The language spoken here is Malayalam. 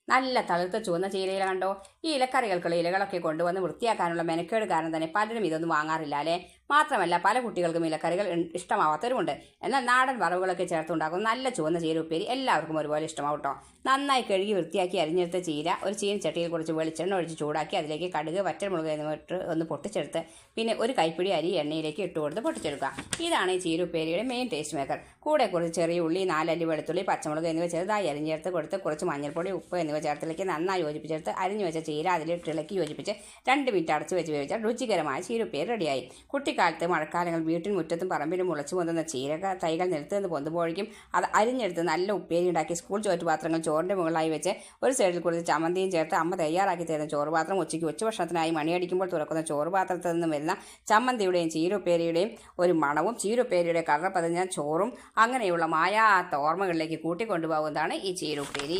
നല്ല തളുത്ത ചുവന്ന ചീരയില കണ്ടോ? ഈ ഇലക്കറികൾക്കുള്ള ഇലകളൊക്കെ കൊണ്ടുവന്ന് വൃത്തിയാക്കാനുള്ള മെനക്കേട് കാരണം തന്നെ പലരും ഇതൊന്നും വാങ്ങാറില്ല അല്ലേ? മാത്രമല്ല പല കുട്ടികൾക്കും ഇലക്കറികൾ ഇഷ്ടമാവാത്തവരുമുണ്ട്. എന്നാൽ നാടൻ വറവുകളൊക്കെ ചേർത്തുണ്ടാക്കുന്ന നല്ല ചുവന്ന ചീര ഉപ്പേരി എല്ലാവർക്കും ഒരുപോലെ ഇഷ്ടമാവും കേട്ടോ. നന്നായി കഴുകി വൃത്തിയാക്കി അരിഞ്ഞെടുത്ത ചീര ഒരു ചീനച്ചട്ടിയിൽ കുറച്ച് വെളിച്ചെണ്ണ ഒഴിച്ച് ചൂടാക്കി അതിലേക്ക് കടുക്, വറ്റൽമുളക് എന്നിവ ഇട്ട് ഒന്ന് പൊട്ടിച്ചെടുത്ത് പിന്നെ ഒരു കൈപ്പിടി അരി എണ്ണയിലേക്ക് ഇട്ട് കൊടുത്ത് പൊട്ടിച്ചെടുക്കുക. ഇതാണ് ഈ ചീര ഉപ്പേരിയുടെ മെയിൻ ടേസ്റ്റ് മേക്കർ. കൂടെ കുറച്ച് ചെറിയ ഉള്ളി, 4 അല്ലി വെളുത്തുള്ളി, പച്ചമുളക് എന്നിവ ചെറുതായി അരിഞ്ഞെടുത്ത് കൊടുത്ത് കുറച്ച് മഞ്ഞൾപ്പൊടി, ഉപ്പ് എന്നിവ ചേർത്തിലേക്ക് നന്നായി യോജിപ്പിച്ചെടുത്ത് അരിഞ്ഞു വെച്ച ചീര അതിലിട്ട് ഇളക്കി യോജിപ്പിച്ച് 2 മിനിറ്റ് അടച്ചു വെച്ച് വേവിച്ചാൽ രുചികരമായ ചീരുപ്പേര് റെഡിയായി. കുട്ടിക്കാലത്ത് മഴക്കാലങ്ങൾ വീട്ടിൽ മുറ്റത്തും പറമ്പിലും മുളച്ചു പൊന്തുന്ന ചീര തൈകൾ നിലത്ത് നിന്ന് പൊന്തുമ്പോഴേക്കും അത് അരിഞ്ഞെടുത്ത് നല്ല ഉപ്പേരി ഉണ്ടാക്കി സ്കൂൾ ചോറ്റുപാത്രങ്ങൾ ചോറിൻ്റെ മുകളിലായി വെച്ച് ഒരു സൈഡിൽ കുറച്ച് ചമ്മന്തിയും ചേർത്ത് അമ്മ തയ്യാറാക്കി തരുന്ന ചോറുപാത്രം ഉച്ചയ്ക്ക് ഉച്ചഭക്ഷണത്തിനായി മണിയടിക്കുമ്പോൾ തുറക്കുന്ന ചോറുപാത്രത്തിൽ നിന്നും വരുന്ന ചമ്മന്തിയുടെയും ചീരുപ്പേരിയുടെയും ഒരു മണവും ചീരുപ്പേരിയുടെ കളർ പതിഞ്ഞ ചോറും അങ്ങനെയുള്ള മായാത്ത ഓർമ്മകളിലേക്ക് കൂട്ടിക്കൊണ്ടുപോകുന്നതാണ് ഈ ചീരുപ്പേരി.